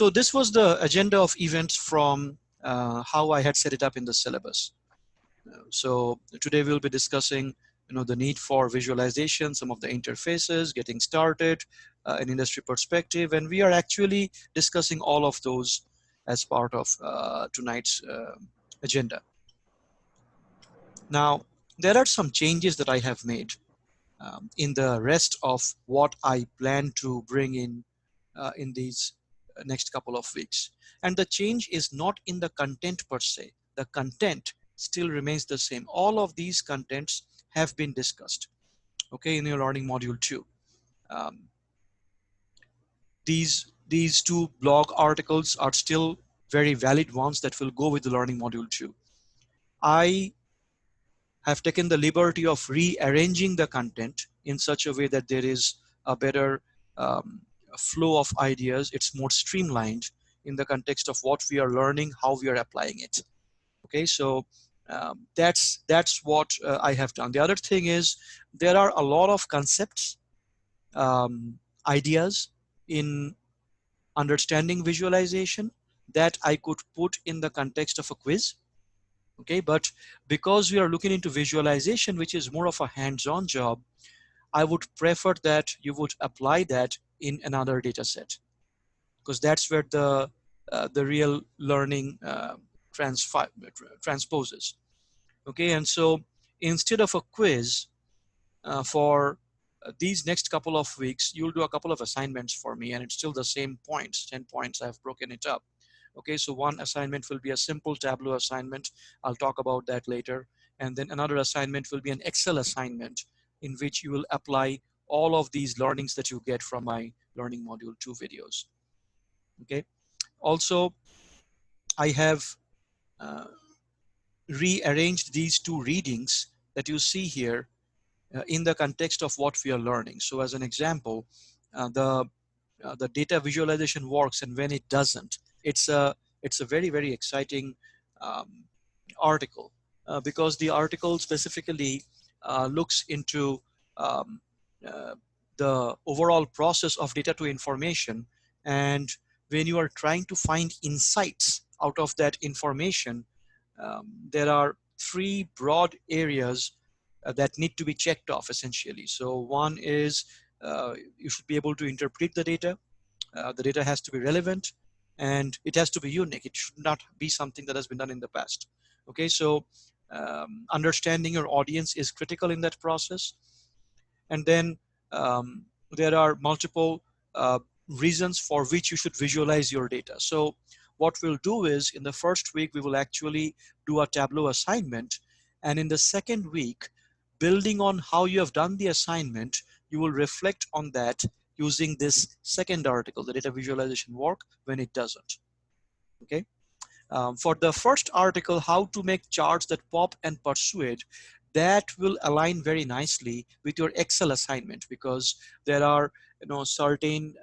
So this was the agenda of events from how I had set it up in the syllabus. So today we'll be discussing, the need for visualization, some of the interfaces, getting started, an industry perspective, and we are actually discussing all of those as part of tonight's agenda. Now, there are some changes that I have made in the rest of what I plan to bring in these next couple of weeks. And the change is not in the content per se. The content still remains the same. All of these contents have been discussed, okay, in your learning module 2. These two blog articles are still very valid ones that will go with the learning module 2. I have taken the liberty of rearranging the content in such a way that there is a better flow of ideas. It's more streamlined in the context of what we are learning, how we are applying it. Okay, so that's what I have done. The other thing is there are a lot of concepts, ideas in understanding visualization that I could put in the context of a quiz. Okay, but because we are looking into visualization, which is more of a hands-on job, I would prefer that you would apply that in another data set, because that's where the real learning transposes. Okay, and so instead of a quiz for these next couple of weeks, you'll do a couple of assignments for me, and it's still the same points, 10 points. I've broken it up. Okay, so one assignment will be a simple Tableau assignment. I'll talk about that later. And then another assignment will be an Excel assignment in which you will apply all of these learnings that you get from my learning module 2 videos. Okay, also I have rearranged these two readings that you see here in the context of what we are learning. So as an example, the data visualization works and when it doesn't. It's a very exciting article because the article specifically looks into the overall process of data to information, and when you are trying to find insights out of that information, there are three broad areas that need to be checked off essentially. So one is you should be able to interpret the data. The data has to be relevant and it has to be unique. It should not be something that has been done in the past. Okay, so understanding your audience is critical in that process. And then there are multiple reasons for which you should visualize your data. So what we'll do is in the first week, we will actually do a Tableau assignment. And in the second week, building on how you have done the assignment, you will reflect on that using this second article, the data visualization work, when it doesn't. Okay. For the first article, how to make charts that pop and persuade, that will align very nicely with your Excel assignment, because there are certain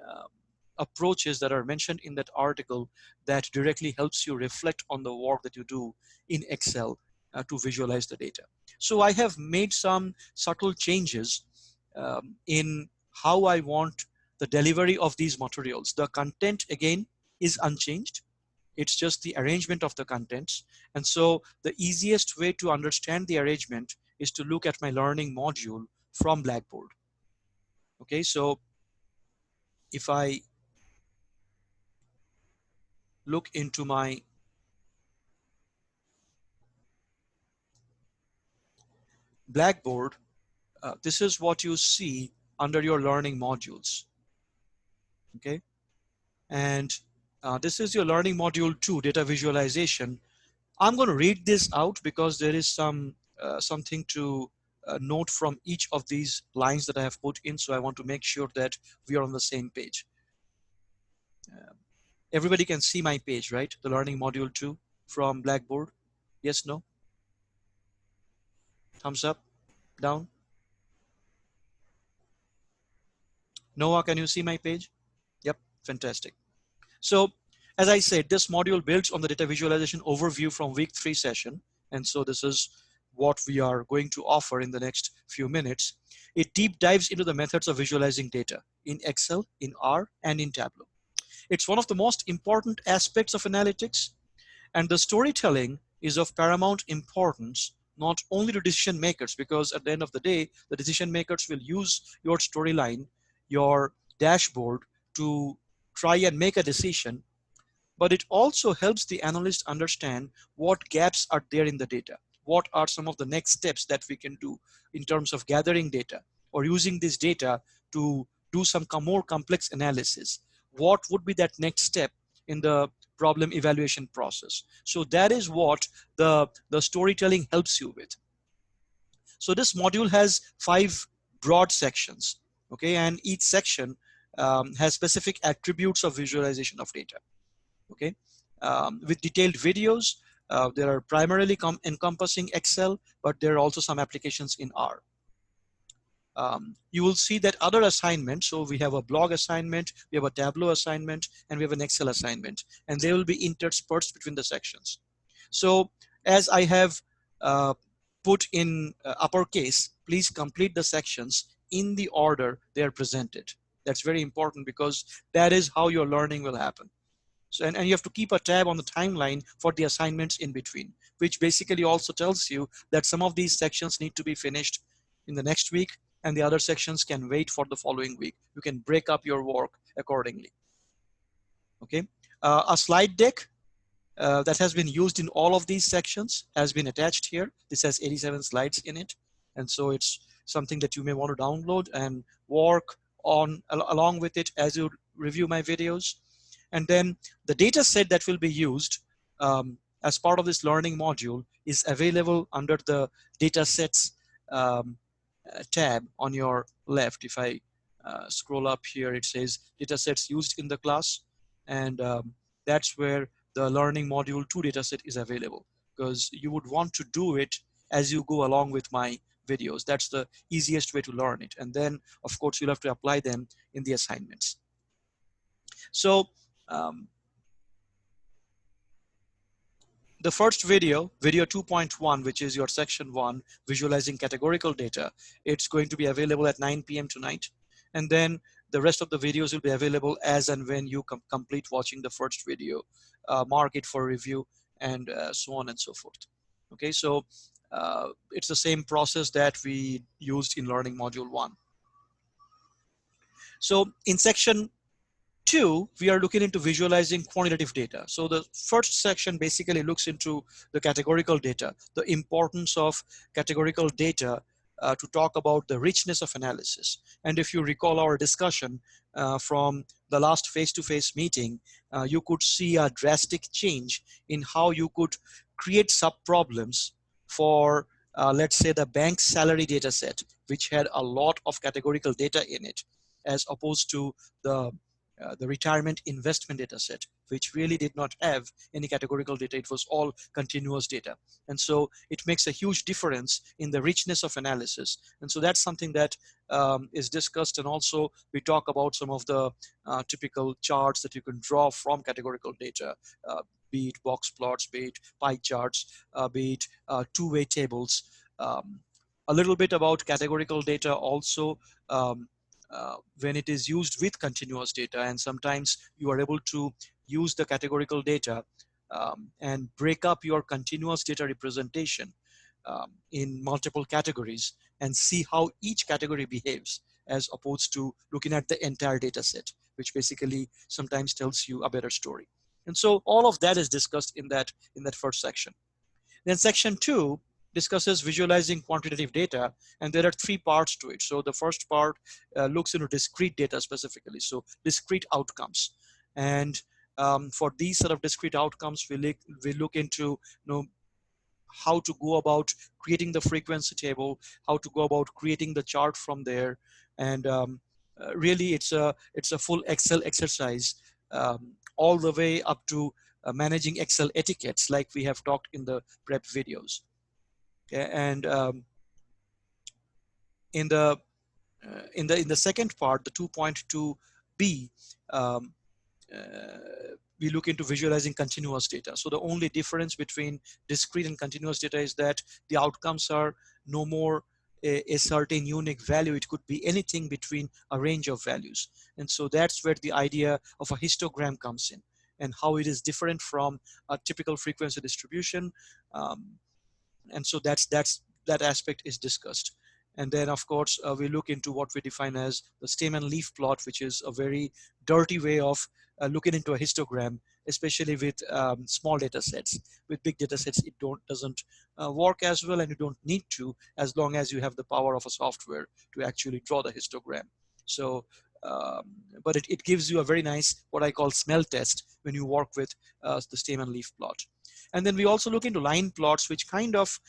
approaches that are mentioned in that article that directly helps you reflect on the work that you do in Excel to visualize the data. So I have made some subtle changes in how I want the delivery of these materials. The content again is unchanged. It's just the arrangement of the contents. And so the easiest way to understand the arrangement is to look at my learning module from Blackboard. Okay, so if I look into my Blackboard, this is what you see under your learning modules. Okay, and this is your learning module 2, data visualization. I'm going to read this out because there is some something to note from each of these lines that I have put in. So I want to make sure that we are on the same page. Everybody can see my page, right? The learning module 2 from Blackboard. Yes, no? Thumbs up, down. Noah, can you see my page? Yep, fantastic. So as I said, this module builds on the data visualization overview from week 3 session. And so this is what we are going to offer in the next few minutes. It deep dives into the methods of visualizing data in Excel, in R, and in Tableau. It's one of the most important aspects of analytics, and the storytelling is of paramount importance, not only to decision makers, because at the end of the day, the decision makers will use your storyline, your dashboard, to try and make a decision, but it also helps the analyst understand what gaps are there in the data. What are some of the next steps that we can do in terms of gathering data or using this data to do some more complex analysis? What would be that next step in the problem evaluation process? So that is what the storytelling helps you with. So this module has 5 broad sections, okay, and each section has specific attributes of visualization of data, okay, with detailed videos. There are primarily encompassing Excel, but there are also some applications in R. You will see that other assignments, so we have a blog assignment, we have a Tableau assignment, and we have an Excel assignment, and they will be interspersed between the sections. So as I have put in uppercase, please complete the sections in the order they are presented. That's very important because that is how your learning will happen. So, and you have to keep a tab on the timeline for the assignments in between, which basically also tells you that some of these sections need to be finished in the next week and the other sections can wait for the following week. You can break up your work accordingly. Okay, a slide deck that has been used in all of these sections has been attached here. This has 87 slides in it. And so it's something that you may want to download and work on along with it as you review my videos. And then the data set that will be used as part of this learning module is available under the data sets tab on your left. If I scroll up here, it says data sets used in the class. And that's where the learning module 2 dataset is available, because you would want to do it as you go along with my videos. That's the easiest way to learn it. And then, of course, you'll have to apply them in the assignments. So the first video, video 2.1, which is your section 1, visualizing categorical data, it's going to be available at 9 p.m. tonight. And then the rest of the videos will be available as and when you complete watching the first video, mark it for review, and so on and so forth. Okay, so it's the same process that we used in learning module 1. So in section 2, we are looking into visualizing quantitative data. So the first section basically looks into the categorical data, the importance of categorical data to talk about the richness of analysis. And if you recall our discussion from the last face-to-face meeting, you could see a drastic change in how you could create sub-problems for, let's say, the bank salary data set, which had a lot of categorical data in it, as opposed to the retirement investment data set, which really did not have any categorical data. It was all continuous data. And so it makes a huge difference in the richness of analysis. And so that's something that is discussed. And also we talk about some of the typical charts that you can draw from categorical data, be it box plots, be it pie charts, be it two-way tables. A little bit about categorical data also. When it is used with continuous data, and sometimes you are able to use the categorical data and break up your continuous data representation in multiple categories and see how each category behaves, as opposed to looking at the entire data set, which basically sometimes tells you a better story. And so all of that is discussed in that first section. Then section 2 discusses visualizing quantitative data, and there are 3 parts to it. So the first part looks into discrete data specifically, so discrete outcomes. And for these sort of discrete outcomes, we look into how to go about creating the frequency table, how to go about creating the chart from there, and really it's a full Excel exercise, all the way up to managing Excel etiquettes, like we have talked in the prep videos. Okay, and in the second part, the 2.2b, we look into visualizing continuous data. So the only difference between discrete and continuous data is that the outcomes are no more a certain unique value. It could be anything between a range of values. And so that's where the idea of a histogram comes in, and how it is different from a typical frequency distribution. Um, and so that aspect is discussed. And then of course we look into what we define as the stem and leaf plot, which is a very dirty way of looking into a histogram, especially with small data sets. With big data sets, it doesn't work as well, and you don't need to, as long as you have the power of a software to actually draw the histogram. So um, but it gives you a very nice, what I call, smell test when you work with the stem and leaf plot. And then we also look into line plots, which kind of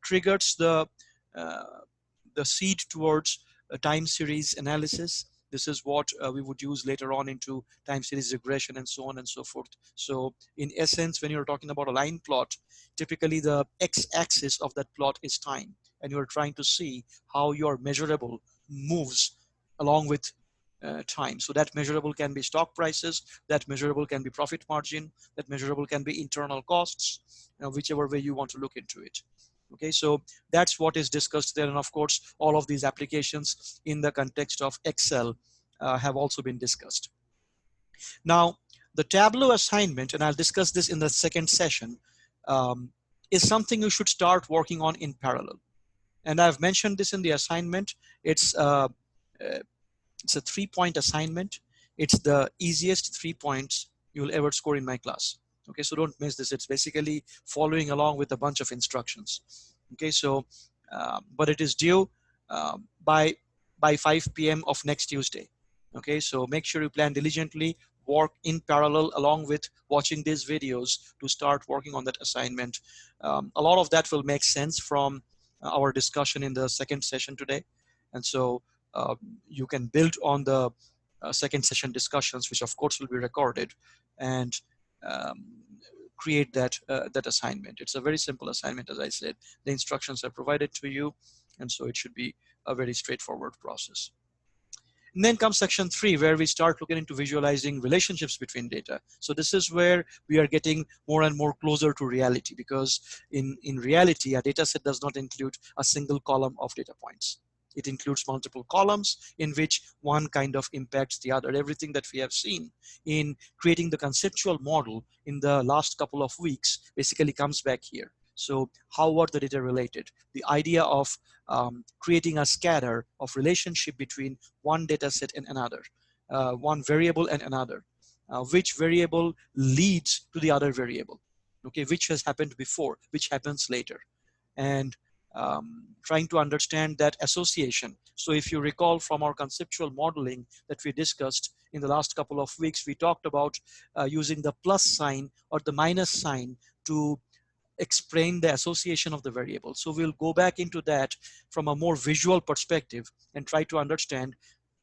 triggers uh, the seed towards a time series analysis. This is what we would use later on into time series regression and so on and so forth. So in essence, when you're talking about a line plot, typically the x-axis of that plot is time, and you're trying to see how your measurable moves along with time. So that measurable can be stock prices, that measurable can be profit margin, that measurable can be internal costs, whichever way you want to look into it. Okay, so that's what is discussed there. And of course, all of these applications in the context of Excel have also been discussed. Now, the Tableau assignment, and I'll discuss this in the second session, is something you should start working on in parallel. And I've mentioned this in the assignment. It's a 3-point assignment. It's the easiest 3 points you'll ever score in my class. Okay, so don't miss this. It's basically following along with a bunch of instructions. Okay, so but it is due by 5 p.m. of next Tuesday. Okay, so make sure you plan diligently, work in parallel along with watching these videos to start working on that assignment. A lot of that will make sense from our discussion in the second session today. And so you can build on the second session discussions, which of course will be recorded, and um, create that assignment. It's a very simple assignment, as I said. The instructions are provided to you, and so it should be a very straightforward process. And then comes section 3, where we start looking into visualizing relationships between data. So this is where we are getting more and more closer to reality, because in reality, a data set does not include a single column of data points. It includes multiple columns in which one kind of impacts the other. Everything that we have seen in creating the conceptual model in the last couple of weeks basically comes back here. So how are the data related? The idea of creating a scatter of relationship between one data set and another, one variable and another, which variable leads to the other variable, okay, which has happened before, which happens later, and trying to understand that association. So if you recall from our conceptual modeling that we discussed in the last couple of weeks, we talked about using the plus sign or the minus sign to explain the association of the variable. So we'll go back into that from a more visual perspective and try to understand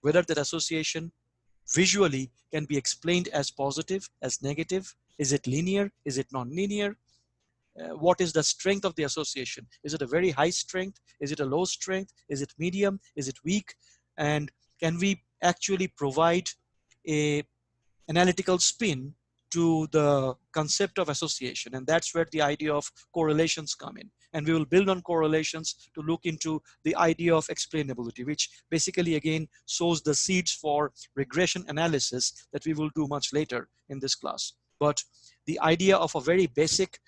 whether that association visually can be explained as positive, as negative. Is it linear? Is it non-linear? What is the strength of the association? Is it a very high strength? Is it a low strength? Is it medium? Is it weak? And can we actually provide a analytical spin to the concept of association? And that's where the idea of correlations come in. And we will build on correlations to look into the idea of explainability, which basically again sows the seeds for regression analysis that we will do much later in this class. But the idea of a very basic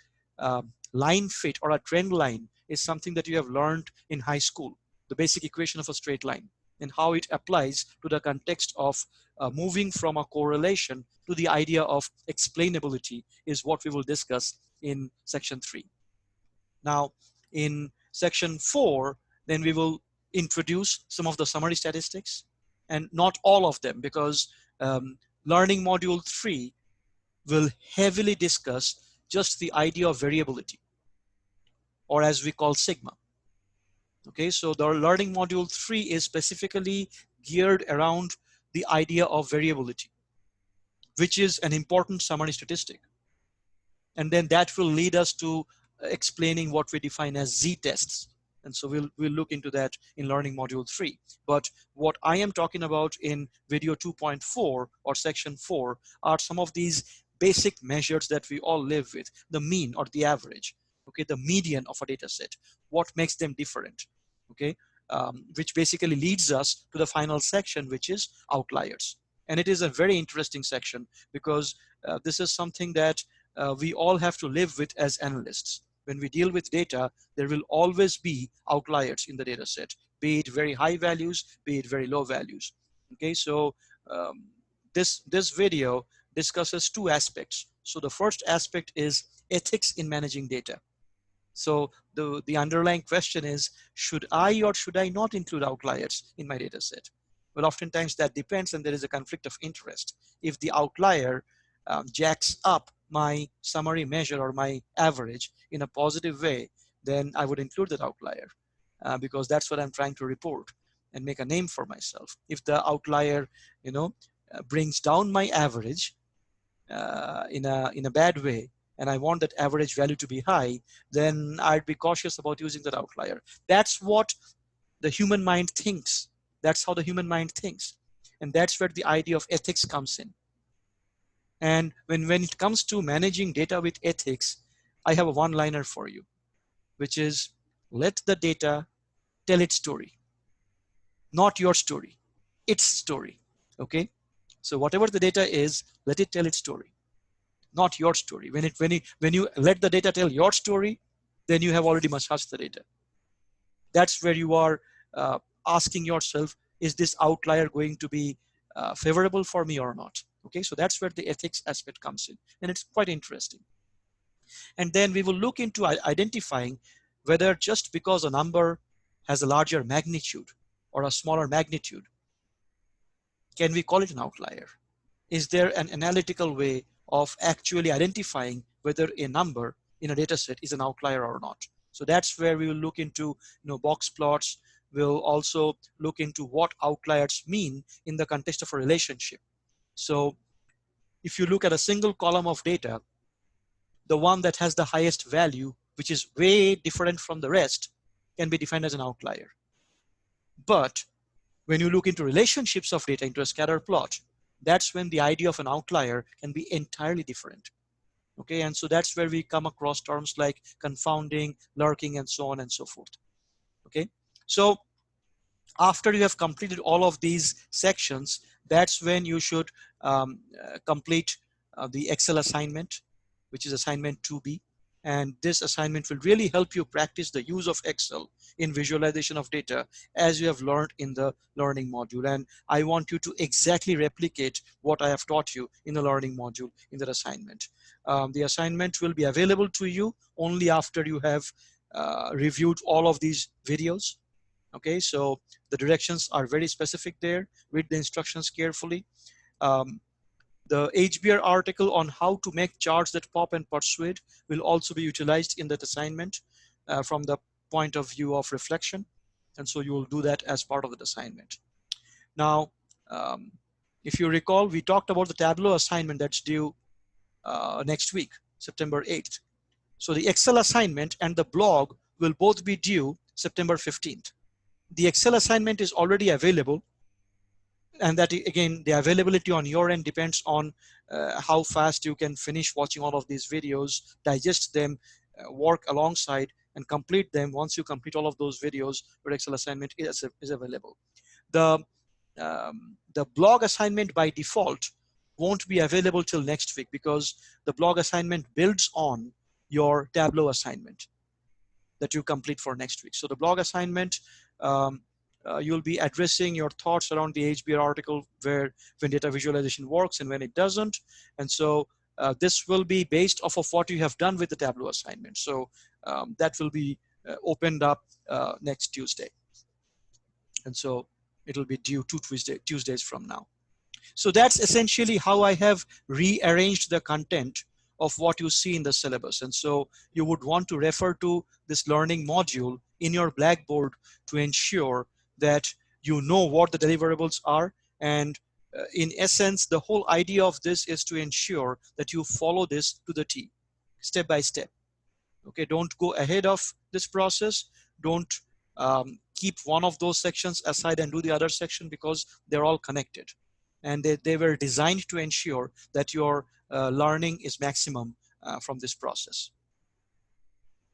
line fit or a trend line is something that you have learned in high school, the basic equation of a straight line, and how it applies to the context of moving from a correlation to the idea of explainability is what we will discuss in section 3. Now, in section 4, then we will introduce some of the summary statistics, and not all of them, because learning module 3 will heavily discuss just the idea of variability, or as we call sigma. Okay, so the learning module 3 is specifically geared around the idea of variability, which is an important summary statistic. And then that will lead us to explaining what we define as z-tests. And so we'll look into that in learning module 3. But what I am talking about in video 2.4 or section 4 are some of these basic measures that we all live with: the mean or the average, okay, the median of a data set, what makes them different, okay, which basically leads us to the final section, which is outliers. And it is a very interesting section because this is something that we all have to live with as analysts. When we deal with data, there will always be outliers in the data set, be it very high values, be it very low values. Okay, so this video discusses two aspects. So the first aspect is ethics in managing data. So the underlying question is, should I or should I not include outliers in my data set? Well, oftentimes that depends, and there is a conflict of interest. If the outlier jacks up my summary measure or my average in a positive way, then I would include that outlier because that's what I'm trying to report and make a name for myself. If the outlier, brings down my average in a bad way, and I want that average value to be high, then I'd be cautious about using that outlier. That's what the human mind thinks. That's how the human mind thinks. And that's where the idea of ethics comes in. And when it comes to managing data with ethics, I have a one-liner for you, which is, let the data tell its story. Not your story, its story. Okay? So whatever the data is, let it tell its story, not your story. When you let the data tell your story, then you have already massaged the data. That's where you are asking yourself, is this outlier going to be favorable for me or not? Okay, so that's where the ethics aspect comes in, and it's quite interesting. And then we will look into identifying whether just because a number has a larger magnitude or a smaller magnitude, can we call it an outlier? Is there an analytical way of actually identifying whether a number in a data set is an outlier or not? So that's where we will look into box plots. We'll also look into what outliers mean in the context of a relationship. So if you look at a single column of data, the one that has the highest value, which is way different from the rest, can be defined as an outlier. But when you look into relationships of data into a scatter plot, that's when the idea of an outlier can be entirely different. Okay, and so that's where we come across terms like confounding, lurking, and so on and so forth. Okay, so after you have completed all of these sections, that's when you should complete the Excel assignment, which is assignment 2B. And this assignment will really help you practice the use of Excel in visualization of data as you have learned in the learning module. And I want you to exactly replicate what I have taught you in the learning module in that assignment. The assignment will be available to you only after you have reviewed all of these videos. Okay, so the directions are very specific there. Read the instructions carefully. The HBR article on how to make charts that pop and persuade will also be utilized in that assignment from the point of view of reflection. And so you will do that as part of the assignment. Now, if you recall, we talked about the Tableau assignment that's due next week, September 8th. So the Excel assignment and the blog will both be due September 15th. The Excel assignment is already available, and that again, the availability on your end depends on how fast you can finish watching all of these videos, digest them, work alongside and complete them. Once you complete all of those videos, your Excel assignment is available. The blog assignment by default won't be available till next week because the blog assignment builds on your Tableau assignment that you complete for next week. So the blog assignment, you'll be addressing your thoughts around the HBR article when data visualization works and when it doesn't. And so this will be based off of what you have done with the Tableau assignment. So that will be opened up next Tuesday. And so it'll be due 2 Tuesdays from now. So that's essentially how I have rearranged the content of what you see in the syllabus. And so you would want to refer to this learning module in your Blackboard to ensure that you know what the deliverables are. And in essence, the whole idea of this is to ensure that you follow this to the T, step by step. Okay, don't go ahead of this process. Don't keep one of those sections aside and do the other section, because they're all connected. And they were designed to ensure that your learning is maximum from this process.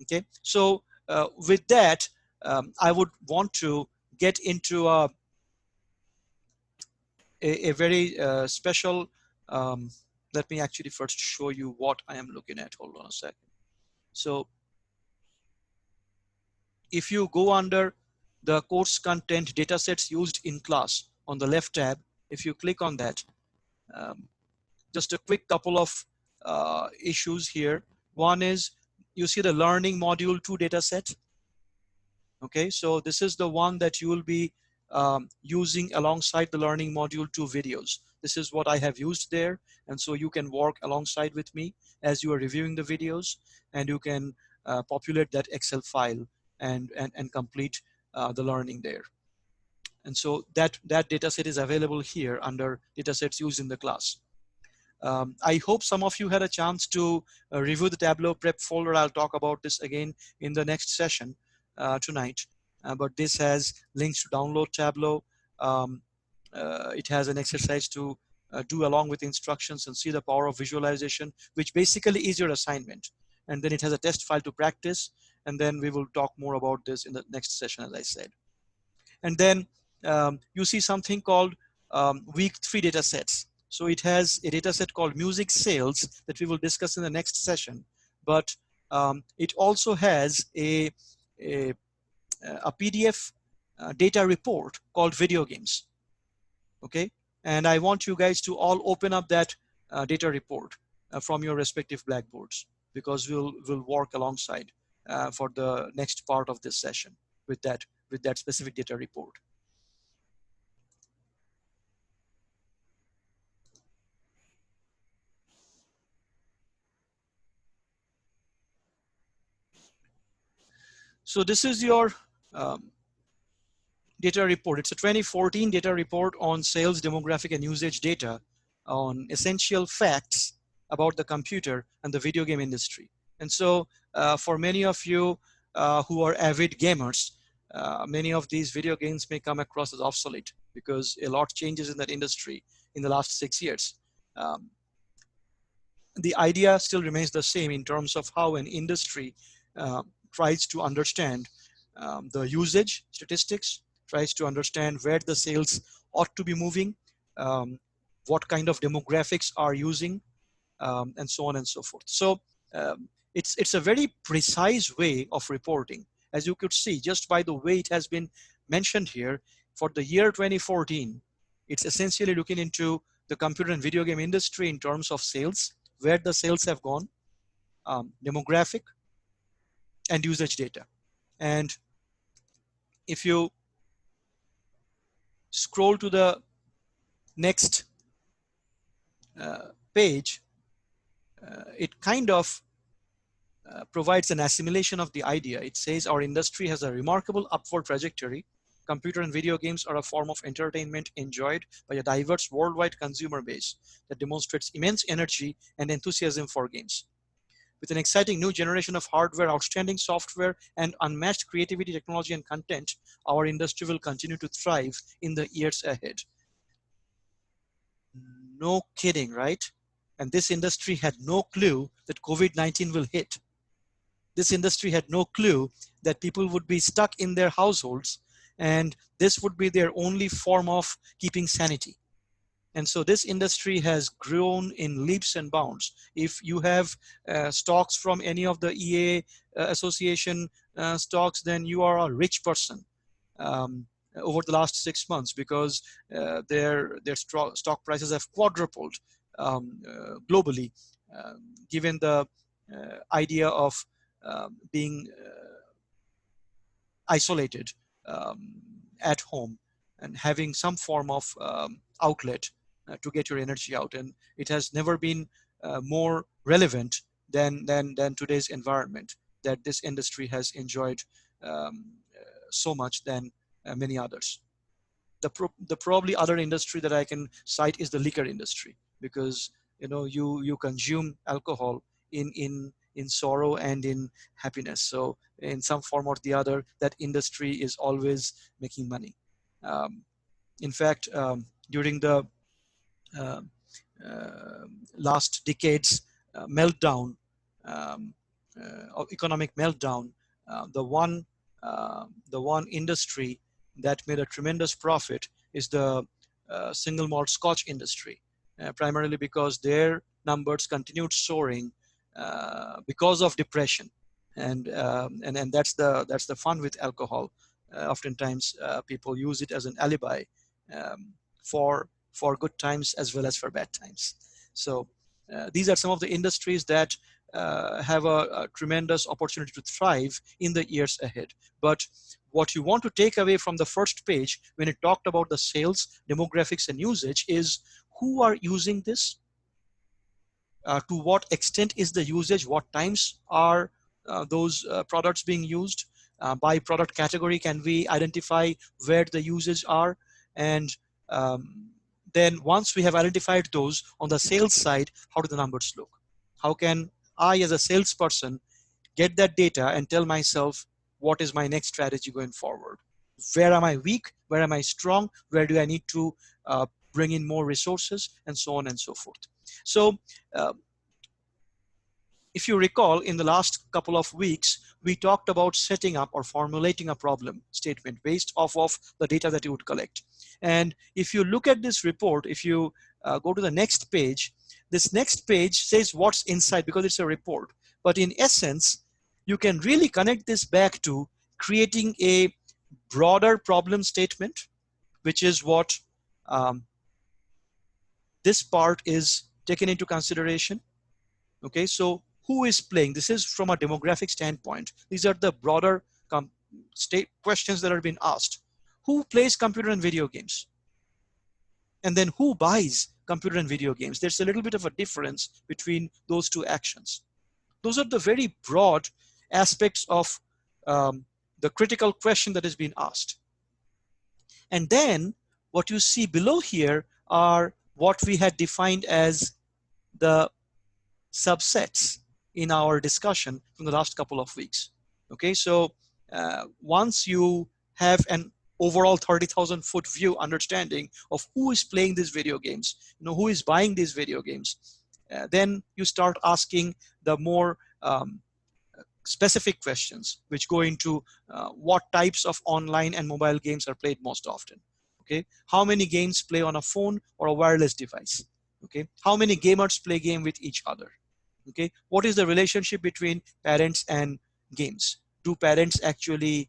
Okay, so with that, I would want to get into a very special, let me actually first show you what I am looking at. Hold on a second. So if you go under the course content datasets used in class on the left tab, if you click on that, um, just a quick couple of issues here. One is you see the learning module 2 dataset. Okay, so this is the one that you will be using alongside the learning module 2 videos. This is what I have used there, and so you can work alongside with me as you are reviewing the videos, and you can populate that Excel file and complete the learning there. And so that data set is available here under datasets used in the class. I hope some of you had a chance to review the Tableau prep folder. I'll talk about this again in the next session tonight. But this has links to download Tableau. It has an exercise to do along with instructions and see the power of visualization, which basically is your assignment. And then it has a test file to practice. And then we will talk more about this in the next session, as I said. And then you see something called week 3 data sets. So it has a data set called music sales that we will discuss in the next session. But it also has a PDF data report called video games. Okay. And I want you guys to all open up that data report from your respective blackboards, because we'll work alongside for the next part of this session with that specific data report. So this is your data report. It's a 2014 data report on sales, demographic, and usage data on essential facts about the computer and the video game industry. And so for many of you who are avid gamers, many of these video games may come across as obsolete because a lot changes in that industry in the last 6 years. The idea still remains the same in terms of how an industry tries to understand the usage statistics, tries to understand where the sales ought to be moving, what kind of demographics are using, and so on and so forth. So it's a very precise way of reporting. As you could see, just by the way it has been mentioned here, for the year 2014, it's essentially looking into the computer and video game industry in terms of sales, where the sales have gone, demographic, and usage data. And if you scroll to the next page, it kind of provides an assimilation of the idea. It says our industry has a remarkable upward trajectory. Computer and video games are a form of entertainment enjoyed by a diverse worldwide consumer base that demonstrates immense energy and enthusiasm for games. With an exciting new generation of hardware, outstanding software, and unmatched creativity, technology, and content, our industry will continue to thrive in the years ahead. No kidding, right? And this industry had no clue that COVID-19 will hit. This industry had no clue that people would be stuck in their households, and this would be their only form of keeping sanity. And so this industry has grown in leaps and bounds. If you have stocks from any of the EA association stocks, then you are a rich person over the last 6 months, because their stock prices have quadrupled globally, given the idea of being isolated at home and having some form of outlet to get your energy out. And it has never been more relevant than today's environment, that this industry has enjoyed so much than many others. The probably other industry that I can cite is the liquor industry, because you consume alcohol in sorrow and in happiness. So in some form or the other, that industry is always making money. In fact, during the last decade's meltdown, of economic meltdown, the one industry that made a tremendous profit is the single malt Scotch industry, primarily because their numbers continued soaring because of depression, and that's the fun with alcohol. Oftentimes, people use it as an alibi um, for good times as well as for bad times. So these are some of the industries that have a tremendous opportunity to thrive in the years ahead. But what you want to take away from the first page when it talked about the sales, demographics, and usage is who are using this, to what extent is the usage, what times are those products being used, by product category can we identify where the uses are, and then once we have identified those on the sales side, how do the numbers look? How can I as a salesperson get that data and tell myself what is my next strategy going forward? Where am I weak? Where am I strong? Where do I need to bring in more resources, and so on and so forth? So uh, if you recall, in the last couple of weeks, we talked about setting up or formulating a problem statement based off of the data that you would collect. And if you look at this report, if you go to the next page, this next page says what's inside because it's a report. But in essence, you can really connect this back to creating a broader problem statement, which is what this part is taken into consideration. Okay, so who is playing? This is from a demographic standpoint. These are the broader state questions that are being asked. Who plays computer and video games? And then who buys computer and video games? There's a little bit of a difference between those two actions. Those are the very broad aspects of the critical question that is being asked. And then what you see below here are what we had defined as the subsets in our discussion from the last couple of weeks. Okay, so once you have an overall 30,000 foot view understanding of who is playing these video games, who is buying these video games, then you start asking the more specific questions, which go into what types of online and mobile games are played most often. Okay, how many games play on a phone or a wireless device? Okay, how many gamers play game with each other? Okay, what is the relationship between parents and games? Do parents actually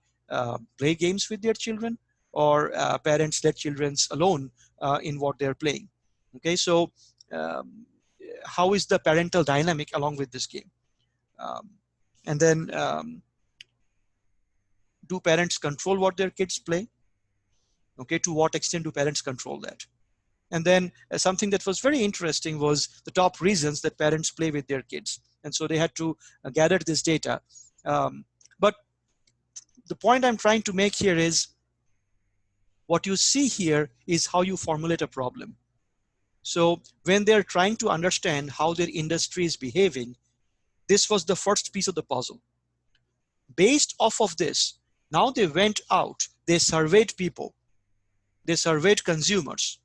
play games with their children, or parents let children alone in what they're playing? Okay, so how is the parental dynamic along with this game? And then do parents control what their kids play? Okay, to what extent do parents control that? And then something that was very interesting was the top reasons that parents play with their kids. And so they had to gather this data. But the point I'm trying to make here is what you see here is how you formulate a problem. So when they're trying to understand how their industry is behaving, this was the first piece of the puzzle. Based off of this, now they went out, they surveyed people, they surveyed consumers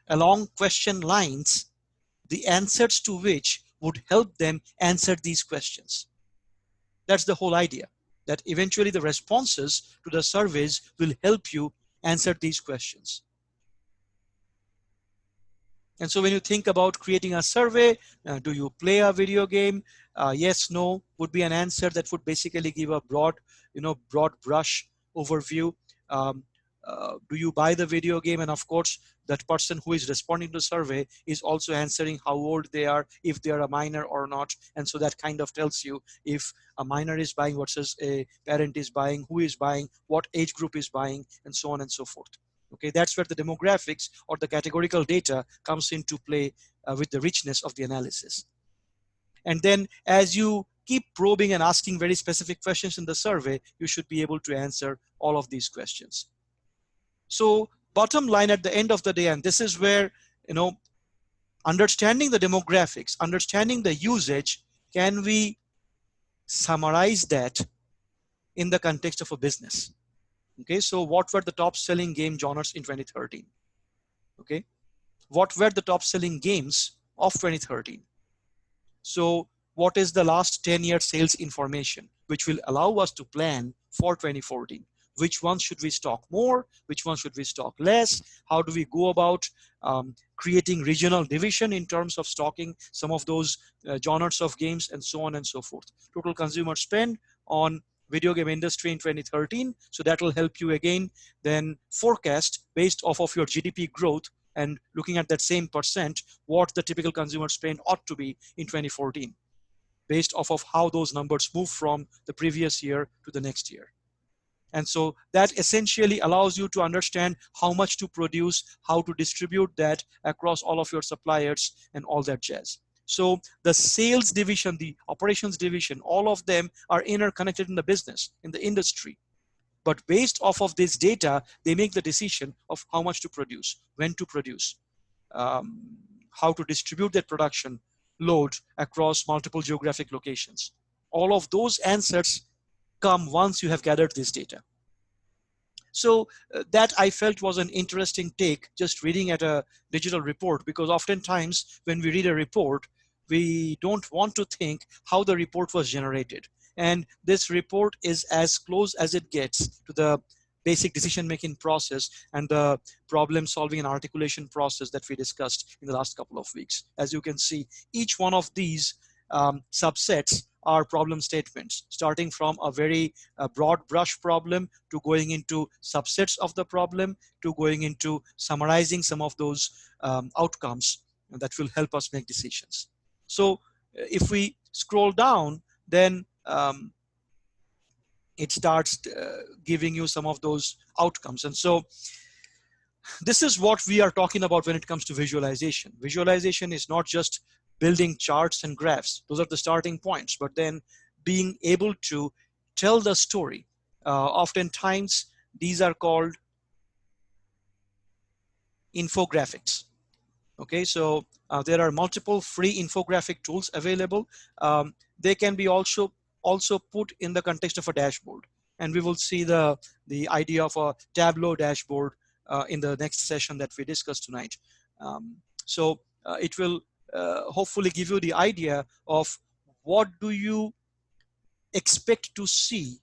along question lines, the answers to which would help them answer these questions. That's the whole idea, that eventually the responses to the surveys will help you answer these questions. And so when you think about creating a survey, do you play a video game? Yes, no would be an answer that would basically give a broad brush overview. Do you buy the video game? And of course, that person who is responding to the survey is also answering how old they are, if they are a minor or not. And so that kind of tells you if a minor is buying versus a parent is buying, who is buying, what age group is buying, and so on and so forth. Okay, that's where the demographics or the categorical data comes into play with the richness of the analysis. And then as you keep probing and asking very specific questions in the survey, you should be able to answer all of these questions. So bottom line at the end of the day, and this is where, understanding the demographics, understanding the usage, can we summarize that in the context of a business? Okay, so what were the top selling game genres in 2013? Okay, what were the top selling games of 2013? So what is the last 10-year sales information, which will allow us to plan for 2014? which ones should we stock more, which ones should we stock less, how do we go about creating regional division in terms of stocking some of those genres of games, and so on and so forth. Total consumer spend on video game industry in 2013. So that will help you again then forecast based off of your GDP growth and looking at that same percent, what the typical consumer spend ought to be in 2014, based off of how those numbers move from the previous year to the next year. And so that essentially allows you to understand how much to produce, how to distribute that across all of your suppliers and all that jazz. So the sales division, the operations division, all of them are interconnected in the business, in the industry. But based off of this data, they make the decision of how much to produce, when to produce, how to distribute that production load across multiple geographic locations. All of those answers come once you have gathered this data. So that I felt was an interesting take, just reading at a digital report, because oftentimes when we read a report, we don't want to think how the report was generated. And this report is as close as it gets to the basic decision-making process and the problem solving and articulation process that we discussed in the last couple of weeks. As you can see, each one of these subsets are problem statements, starting from a very broad brush problem to going into subsets of the problem to going into summarizing some of those outcomes that will help us make decisions. So if we scroll down, then it starts giving you some of those outcomes. And so this is what we are talking about when it comes to visualization. Visualization is not just building charts and graphs. Those are the starting points, but then being able to tell the story. Oftentimes, these are called infographics. Okay, so there are multiple free infographic tools available. They can be also put in the context of a dashboard. And we will see the idea of a Tableau dashboard in the next session that we discussed tonight. So it will hopefully give you the idea of what do you expect to see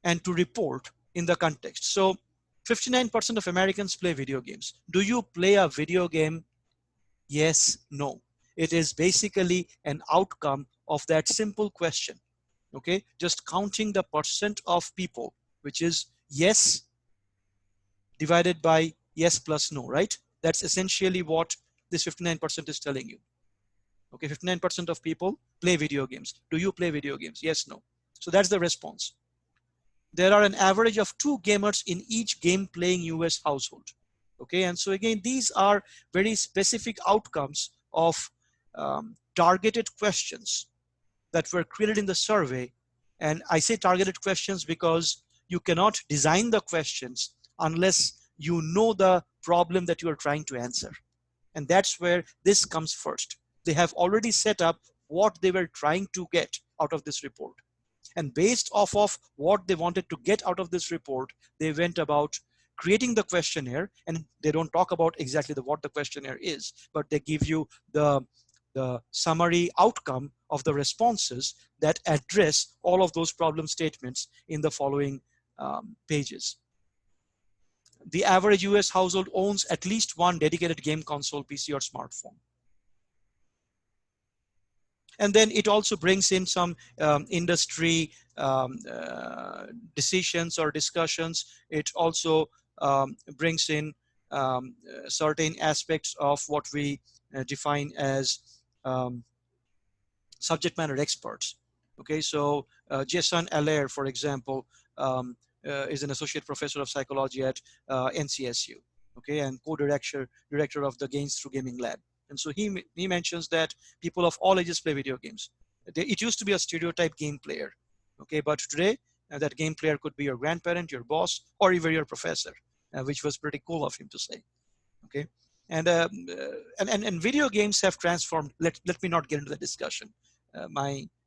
and to report in the context. So 59% of Americans play video games. Do you play a video game? Yes, no. It is basically an outcome of that simple question. Okay, just counting the percent of people, which is yes divided by yes plus no, right? That's essentially what this 59% is telling you. Okay, 59% of people play video games. Do you play video games? Yes, no. So that's the response. There are an average of 2 gamers in each game playing US household. Okay, and so again, these are very specific outcomes of targeted questions that were created in the survey. And I say targeted questions because you cannot design the questions unless you know the problem that you are trying to answer. And that's where this comes first. They have already set up what they were trying to get out of this report. And based off of what they wanted to get out of this report, they went about creating the questionnaire, and they don't talk about exactly what the questionnaire is, but they give you the summary outcome of the responses that address all of those problem statements in the following pages. The average US household owns at least one dedicated game console, PC, or smartphone. And then it also brings in some industry decisions or discussions. It also brings in certain aspects of what we define as subject matter experts. Okay, so Jason Allaire, for example, is an associate professor of psychology at NCSU. Okay, and co-director of the Gains Through Gaming Lab. And so he mentions that people of all ages play video games. It used to be a stereotype game player. Okay, but today that game player could be your grandparent, your boss, or even your professor, which was pretty cool of him to say. Okay, and video games have transformed. Let me not get into the discussion.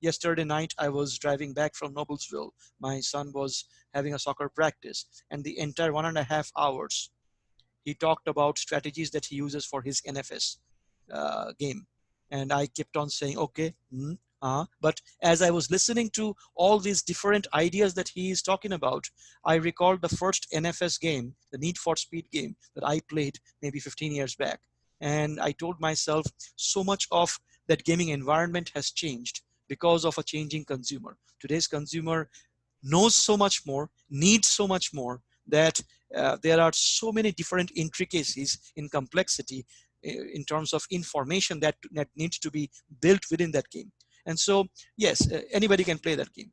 Yesterday night, I was driving back from Noblesville. My son was having a soccer practice, and the entire 1.5 hours, he talked about strategies that he uses for his NFS game. And I kept on saying, okay, But as I was listening to all these different ideas that he is talking about, I recalled the first NFS game, the Need for Speed game that I played maybe 15 years back. And I told myself, so much of that gaming environment has changed because of a changing consumer. Today's consumer knows so much more, needs so much more, that there are so many different intricacies in complexity in terms of information that needs to be built within that game. And so, yes, anybody can play that game.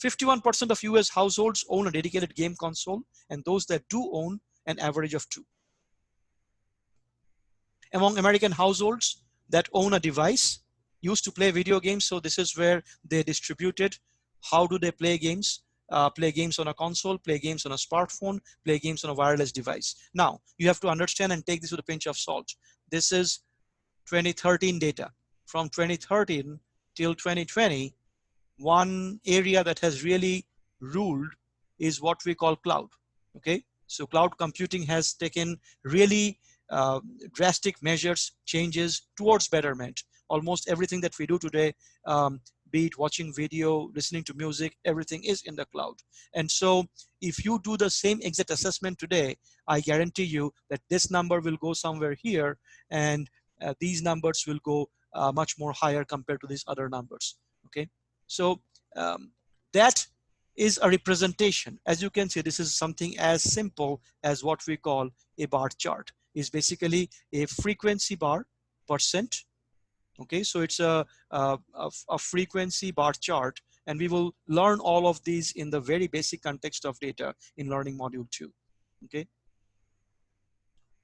51% of US households own a dedicated game console, and those that do own an average of two. Among American households that own a device used to play video games, so this is where they distributed how do they play games. Play games on a console, play games on a smartphone, play games on a wireless device. Now, you have to understand and take this with a pinch of salt. This is 2013 data. From 2013 till 2020, one area that has really ruled is what we call cloud. Okay, so cloud computing has taken really drastic measures, changes towards betterment. Almost everything that we do today, be it watching video, listening to music, everything is in the cloud. And so if you do the same exact assessment today, I guarantee you that this number will go somewhere here, and these numbers will go much more higher compared to these other numbers. Okay, so that is a representation. As you can see, this is something as simple as what we call a bar chart. Is basically a frequency bar percent. Okay, so it's a frequency bar chart, and we will learn all of these in the very basic context of data in learning module 2. Okay.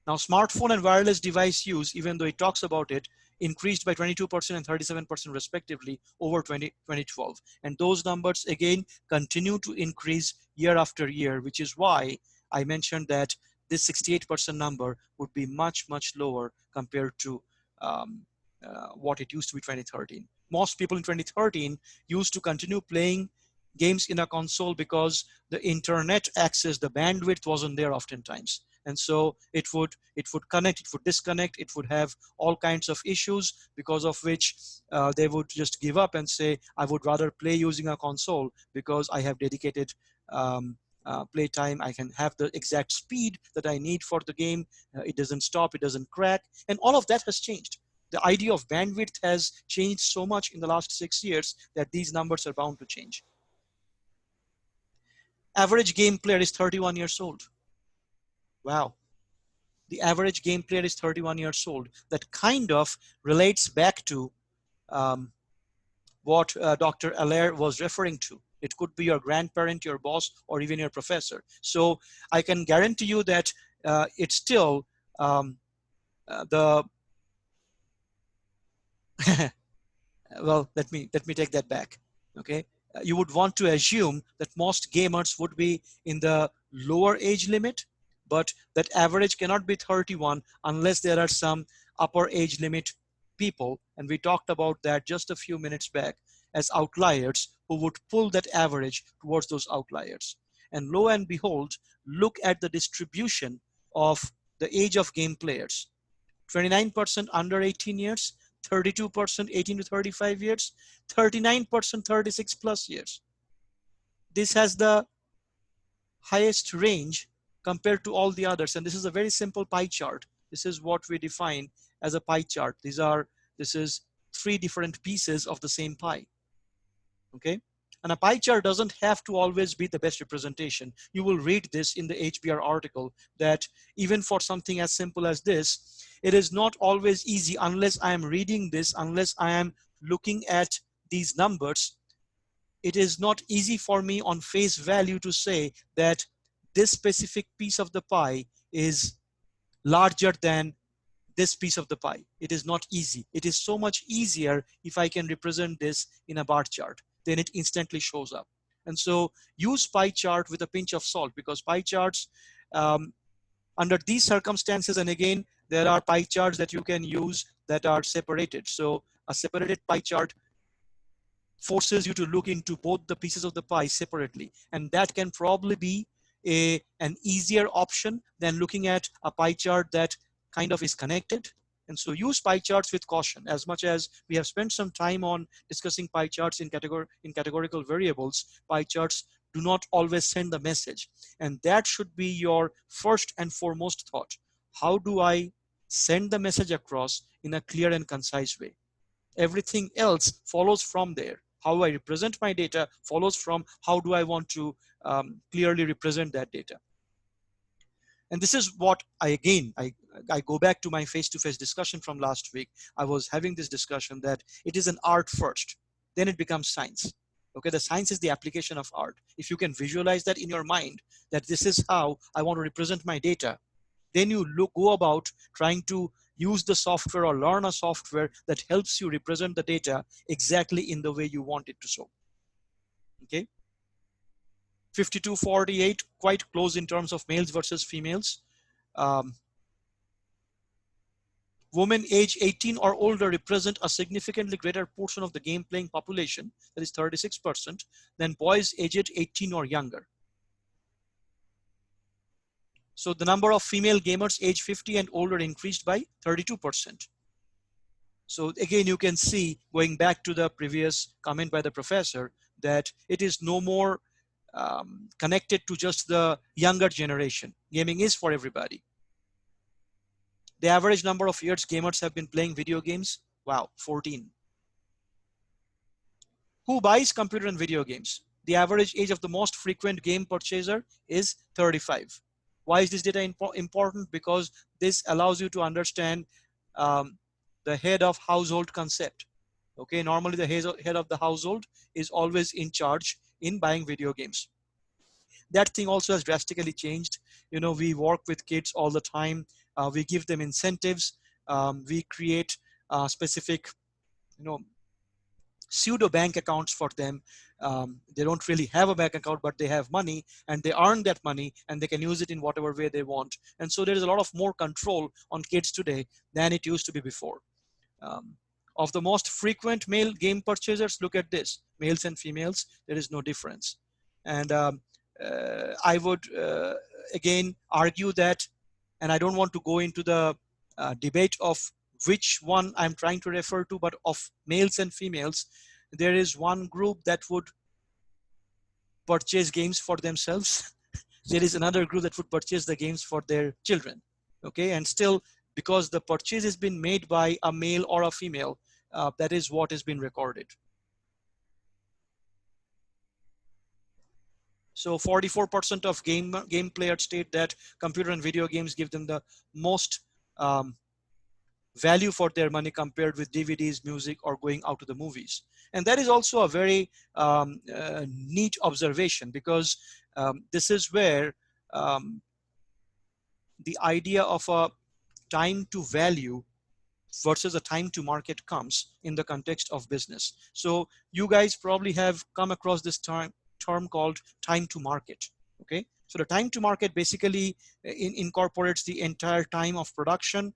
Now, smartphone and wireless device use, even though it talks about it, increased by 22% and 37% respectively over 2012. And those numbers again continue to increase year after year, which is why I mentioned that this 68% number would be much, much lower compared to what it used to be 2013. Most people in 2013 used to continue playing games in a console because the internet access, the bandwidth wasn't there oftentimes. And so it would connect, it would disconnect, it would have all kinds of issues, because of which they would just give up and say, I would rather play using a console because I have dedicated play time. I can have the exact speed that I need for the game. It doesn't stop, it doesn't crack, and all of that has changed. The idea of bandwidth has changed so much in the last 6 years that these numbers are bound to change. Average game player is 31 years old. Wow. The average game player is 31 years old. That kind of relates back to what Dr. Allaire was referring to. It could be your grandparent, your boss, or even your professor. So I can guarantee you that it's still the well, let me take that back. Okay, you would want to assume that most gamers would be in the lower age limit, but that average cannot be 31 unless there are some upper age limit people, and we talked about that just a few minutes back as outliers who would pull that average towards those outliers. And lo and behold, look at the distribution of the age of game players. 29% under 18 years, 32% 18 to 35 years, 39% 36 plus years. This has the highest range compared to all the others. And this is a very simple pie chart. This is what we define as a pie chart. This is 3 different pieces of the same pie. Okay. And a pie chart doesn't have to always be the best representation. You will read this in the HBR article that even for something as simple as this, it is not always easy unless I am reading this, unless I am looking at these numbers. It is not easy for me on face value to say that this specific piece of the pie is larger than this piece of the pie. It is not easy. It is so much easier if I can represent this in a bar chart. Then it instantly shows up. And so use pie chart with a pinch of salt, because pie charts under these circumstances, and again, there are pie charts that you can use that are separated. So a separated pie chart forces you to look into both the pieces of the pie separately. And that can probably be an easier option than looking at a pie chart that kind of is connected. And so use pie charts with caution. As much as we have spent some time on discussing pie charts in categorical variables, pie charts do not always send the message. And that should be your first and foremost thought. How do I send the message across in a clear and concise way? Everything else follows from there. How I represent my data follows from how do I want to clearly represent that data. And this is what I go back to my face-to-face discussion from last week. I was having this discussion that it is an art first, then it becomes science. Okay, the science is the application of art. If you can visualize that in your mind, that this is how I want to represent my data, then you go about trying to use the software or learn a software that helps you represent the data exactly in the way you want it to so. Okay. 52-48, quite close in terms of males versus females. Women age 18 or older represent a significantly greater portion of the game playing population, that is 36%, than boys aged 18 or younger. So the number of female gamers age 50 and older increased by 32%. So again, you can see, going back to the previous comment by the professor, that it is no more connected to just the younger generation. Gaming is for everybody. The average number of years gamers have been playing video games, wow, 14. Who buys computer and video games? The average age of the most frequent game purchaser is 35. Why is this data important? Because this allows you to understand the head of household concept. Okay, normally the head of the household is always in charge in buying video games. That thing also has drastically changed. You know, we work with kids all the time. We give them incentives. We create specific, you know, pseudo bank accounts for them. They don't really have a bank account, but they have money, and they earn that money, and they can use it in whatever way they want. And so there is a lot of more control on kids today than it used to be before. Of the most frequent male game purchasers, look at this, males and females, there is no difference. And I would again argue that, and I don't want to go into the debate of which one I'm trying to refer to, but of males and females, there is one group that would purchase games for themselves. There is another group that would purchase the games for their children. Okay, and still, because the purchase has been made by a male or a female, that is what has been recorded. So 44% of game players state that computer and video games give them the most value for their money compared with DVDs, music, or going out to the movies. And that is also a very neat observation, because this is where the idea of a time to value versus a time to market comes in the context of business. So you guys probably have come across this term called time to market. Okay, so the time to market basically incorporates the entire time of production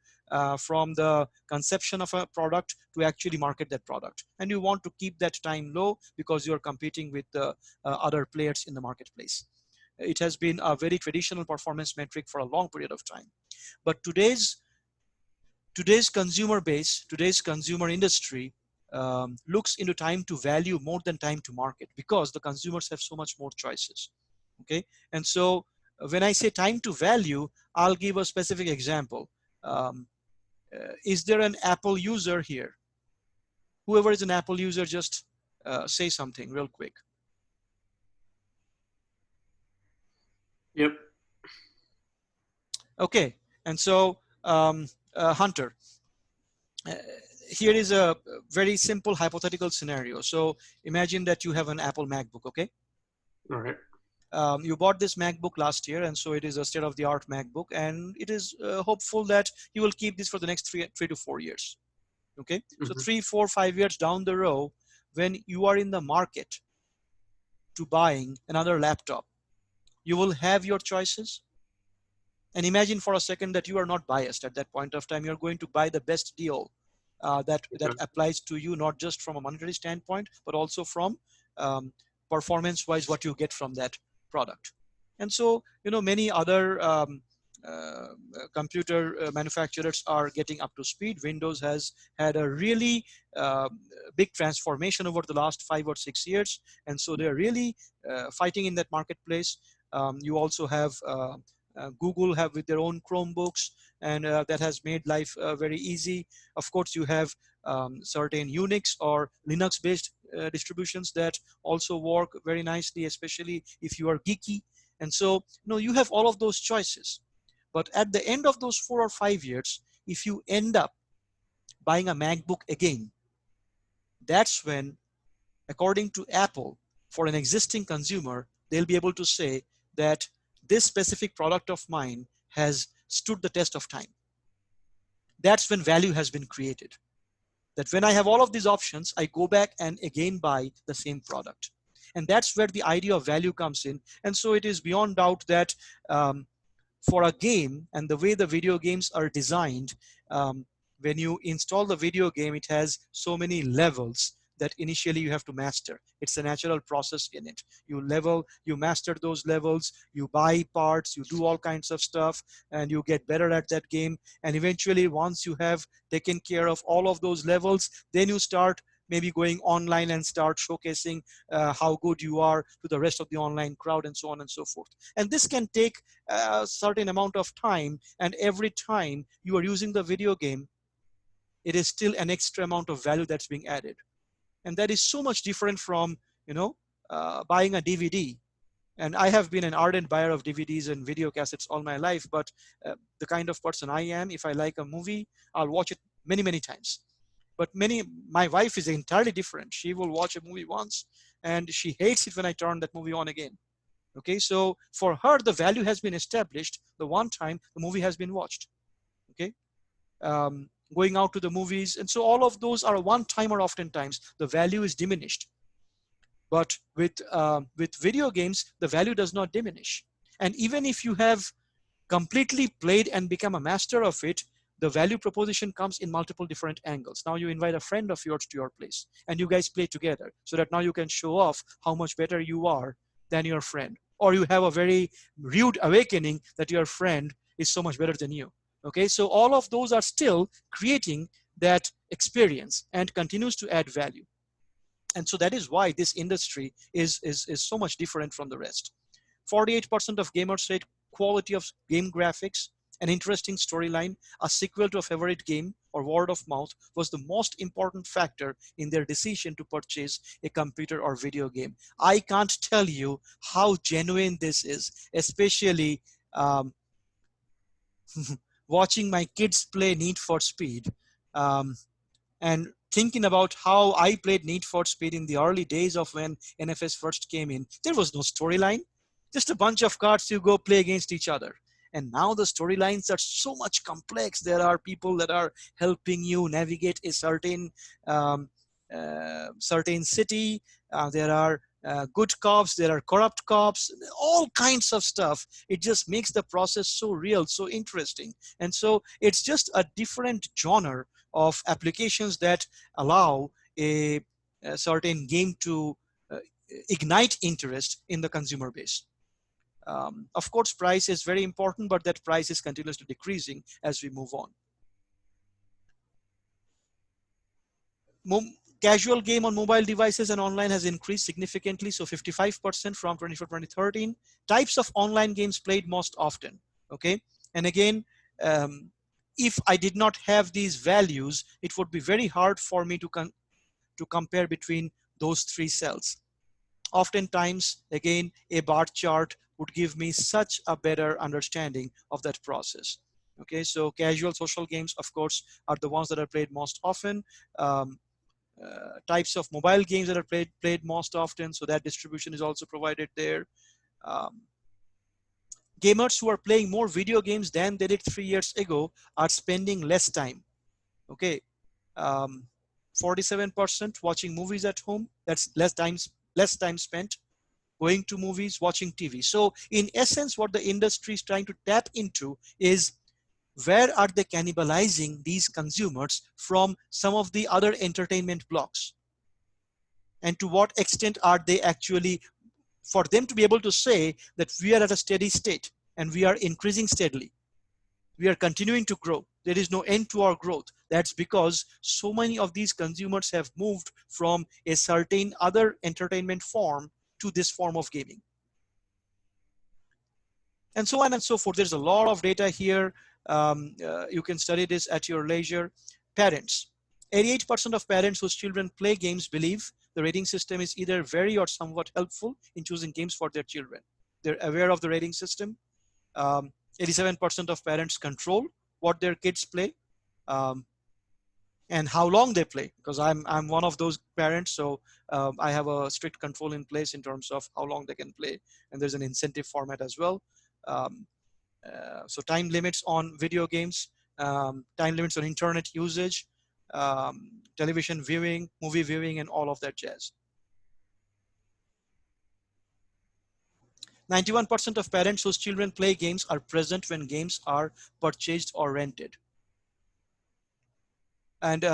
from the conception of a product to actually market that product. And you want to keep that time low because you're competing with the other players in the marketplace. It has been a very traditional performance metric for a long period of time. But today's consumer base, today's consumer industry looks into time to value more than time to market, because the consumers have so much more choices. Okay, and so when I say time to value, I'll give a specific example. Is there an Apple user here? Whoever is an Apple user, just say something real quick. Yep. Okay, and so Hunter, here is a very simple hypothetical scenario. So imagine that you have an Apple MacBook, okay? All right. You bought this MacBook last year, and so it is a state-of-the-art MacBook, and it is hopeful that you will keep this for the next three to 4 years. Okay, so 3, 4, 5 years down the road, when you are in the market to buying another laptop, you will have your choices. And imagine for a second that you are not biased at that point of time. You're going to buy the best deal that applies to you, not just from a monetary standpoint, but also from performance-wise, what you get from that product. And so, you know, many other computer manufacturers are getting up to speed. Windows has had a really uh, big transformation over the last 5 or 6 years, and so they're really fighting in that marketplace. You also have Google have with their own Chromebooks, and that has made life very easy. Of course, you have certain Unix or Linux-based distributions that also work very nicely, especially if you are geeky. And so, you have all of those choices. But at the end of those 4 or 5 years, if you end up buying a MacBook again, that's when, according to Apple, for an existing consumer, they'll be able to say that this specific product of mine has stood the test of time. That's when value has been created. That when I have all of these options, I go back and again buy the same product. And that's where the idea of value comes in. And so it is beyond doubt that for a game and the way the video games are designed, when you install the video game, it has so many levels that initially you have to master. It's a natural process in it. You master those levels, you buy parts, you do all kinds of stuff, and you get better at that game. And eventually, once you have taken care of all of those levels, then you start maybe going online and start showcasing how good you are to the rest of the online crowd, and so on and so forth. And this can take a certain amount of time, and every time you are using the video game, it is still an extra amount of value that's being added. And that is so much different from buying a DVD. And I have been an ardent buyer of DVDs and video cassettes all my life, but the kind of person I am, if I like a movie, I'll watch it many, many times. But my wife is entirely different. She will watch a movie once and she hates it when I turn that movie on again. Okay, so for her, the value has been established the one time the movie has been watched. Okay, going out to the movies, and so all of those are one time, or oftentimes the value is diminished. But with video games, the value does not diminish. And even if you have completely played and become a master of it, the value proposition comes in multiple different angles. Now you invite a friend of yours to your place and you guys play together, so that now you can show off how much better you are than your friend. Or you have a very rude awakening that your friend is so much better than you. Okay, so all of those are still creating that experience and continues to add value. And so that is why this industry is so much different from the rest. 48% of gamers rate quality of game graphics, an interesting storyline, a sequel to a favorite game, or word of mouth was the most important factor in their decision to purchase a computer or video game. I can't tell you how genuine this is, especially watching my kids play Need for Speed. And thinking about how I played Need for Speed in the early days of when NFS first came in, there was no storyline, just a bunch of cards you go play against each other. And now the storylines are so much complex. There are people that are helping you navigate a certain city. There are good cops, there are corrupt cops, all kinds of stuff. It just makes the process so real, so interesting. And so it's just a different genre of applications that allow a certain game to ignite interest in the consumer base. Of course, price is very important, but that price is continuously decreasing as we move on. Casual game on mobile devices and online has increased significantly, so 55% from 2013. Types of online games played most often, okay? And again, if I did not have these values, it would be very hard for me to compare between those three cells. Oftentimes, again, a bar chart would give me such a better understanding of that process. Okay, so casual social games, of course, are the ones that are played most often. Types of mobile games that are played most often, so that distribution is also provided there. Gamers who are playing more video games than they did 3 years ago are spending less time. Okay, 47% watching movies at home. That's less time spent going to movies, watching TV. So in essence, what the industry is trying to tap into is, where are they cannibalizing these consumers from some of the other entertainment blocks? And to what extent are they actually, for them to be able to say that we are at a steady state and we are increasing steadily. We are continuing to grow. There is no end to our growth. That's because so many of these consumers have moved from a certain other entertainment form to this form of gaming. And so on and so forth. There's a lot of data here. You can study this at your leisure. Parents. 88% of parents whose children play games believe the rating system is either very or somewhat helpful in choosing games for their children. They're aware of the rating system. 87% of parents control what their kids play. And how long they play, because I'm one of those parents, so I have a strict control in place in terms of how long they can play, and there's an incentive format as well. um, so time limits on video games, time limits on internet usage, television viewing, movie viewing, and all of that jazz. 91% of parents whose children play games are present when games are purchased or rented. And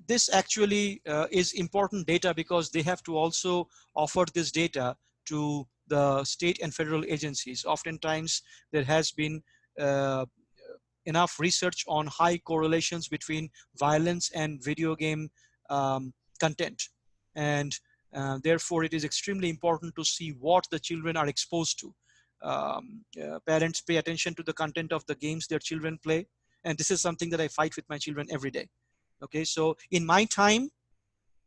this actually is important data because they have to also offer this data to the state and federal agencies. Oftentimes, there has been uh, enough research on high correlations between violence and video game content. And therefore, it is extremely important to see what the children are exposed to. Parents pay attention to the content of the games their children play. And this is something that I fight with my children every day. Okay, so in my time,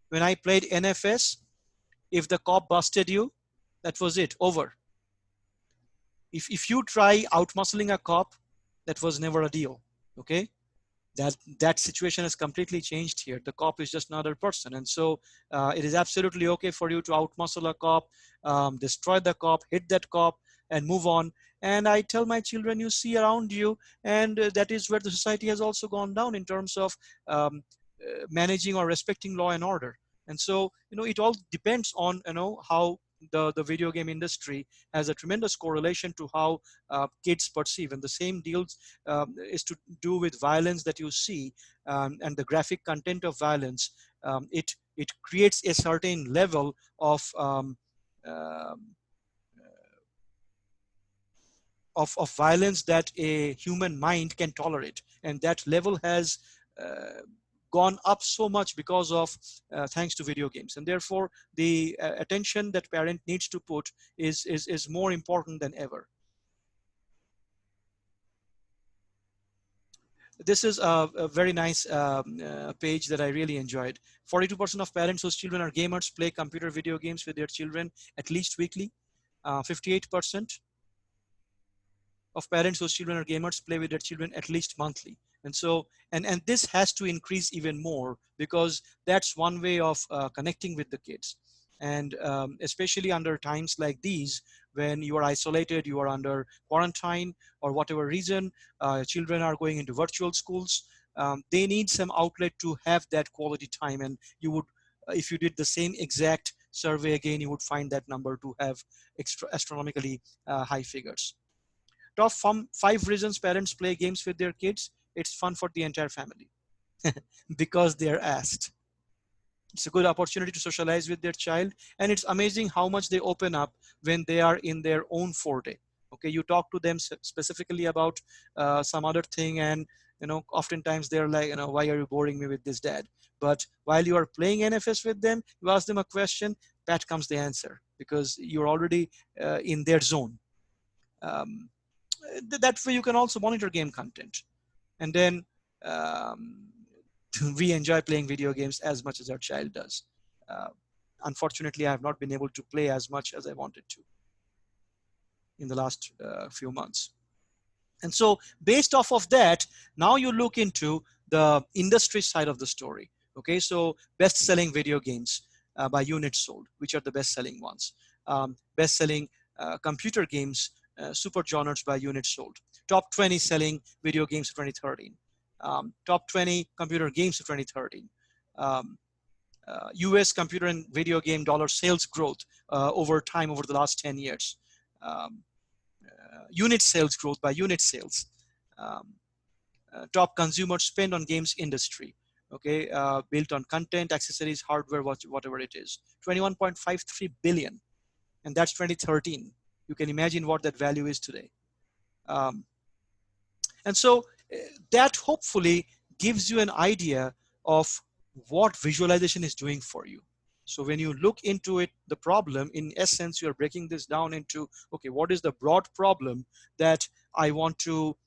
when I played NFS, if the cop busted you, that was it, over. If you try outmuscling a cop, that was never a deal. Okay, that situation has completely changed here. The cop is just another person, and so it is absolutely okay for you to outmuscle a cop, destroy the cop, hit that cop, and move on. And I tell my children, you see around you, and that is where the society has also gone down in terms of managing or respecting law and order. And so, it all depends on, how the video game industry has a tremendous correlation to how kids perceive. And the same deals is to do with violence that you see, and the graphic content of violence. It creates a certain level um, of violence that a human mind can tolerate, and that level has gone up so much because of thanks to video games. And therefore, the attention that parent needs to put is more important than ever. This is a very nice page that I really enjoyed. 42% of parents whose children are gamers play computer video games with their children at least weekly. 58% of parents whose children are gamers play with their children at least monthly. And so, and this has to increase even more, because that's one way of connecting with the kids. And especially under times like these, when you are isolated, you are under quarantine, or whatever reason, children are going into virtual schools, they need some outlet to have that quality time. And you would, if you did the same exact survey again, you would find that number to have astronomically high figures. Top 5 reasons parents play games with their kids. It's fun for the entire family because they're asked. It's a good opportunity to socialize with their child, and it's amazing how much they open up when they are in their own forte. Okay, you talk to them specifically about some other thing, and oftentimes they're like, why are you boring me with this, dad? But while you are playing NFS with them, you ask them a question, that comes the answer, because you're already in their zone. Um, that way you can also monitor game content. And then we enjoy playing video games as much as our child does. uh, Unfortunately, I have not been able to play as much as I wanted to in the last few months. And so based off of that, now you look into the industry side of the story. Okay, so best selling video games by units sold, which are the best selling ones. Best selling computer games, super genres by units sold. Top 20 selling video games of 2013. Top 20 computer games of 2013. US computer and video game dollar sales growth over time over the last 10 years. Um, Unit sales growth by unit sales. Um, Top consumer spend on games industry. Okay, built on content, accessories, hardware, whatever it is. 21.53 billion, and that's 2013. You can imagine what that value is today. Um, and so That hopefully gives you an idea of what visualization is doing for you. So when you look into it, the problem, in essence, you're breaking this down into, okay, what is the broad problem that I want to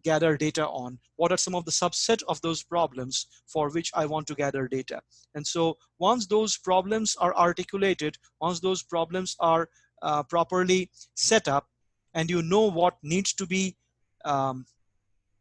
gather data on? What are some of the subset of those problems for which I want to gather data? And so once those problems are articulated, once those problems are properly set up, and you know what needs to be um,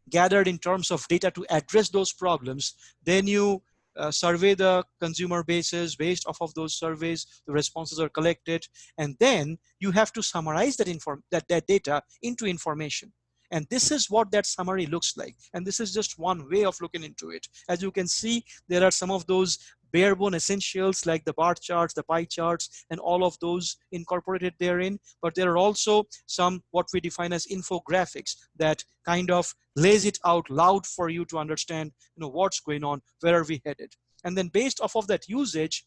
gathered in terms of data to address those problems, then you survey the consumer bases. Based off of those surveys, the responses are collected, and then you have to summarize that data into information. And this is what that summary looks like. And this is just one way of looking into it. As you can see, there are some of those bare bone essentials like the bar charts, the pie charts, and all of those incorporated therein. But there are also some what we define as infographics that kind of lays it out loud for you to understand, what's going on, where are we headed. And then based off of that usage,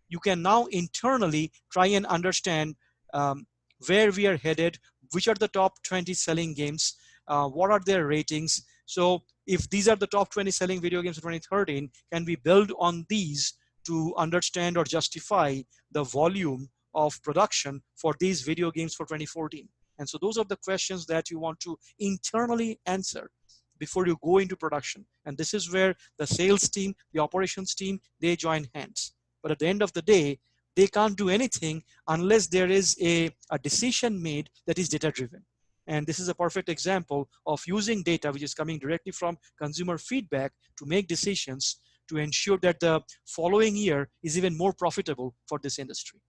you can now internally try and understand where we are headed, which are the top 20 selling games, what are their ratings. So if these are the top 20 selling video games of 2013, can we build on these to understand or justify the volume of production for these video games for 2014? And so those are the questions that you want to internally answer before you go into production. And this is where the sales team, the operations team, they join hands. But at the end of the day, they can't do anything unless there is a decision made that is data driven. And this is a perfect example of using data which is coming directly from consumer feedback to make decisions to ensure that the following year is even more profitable for this industry.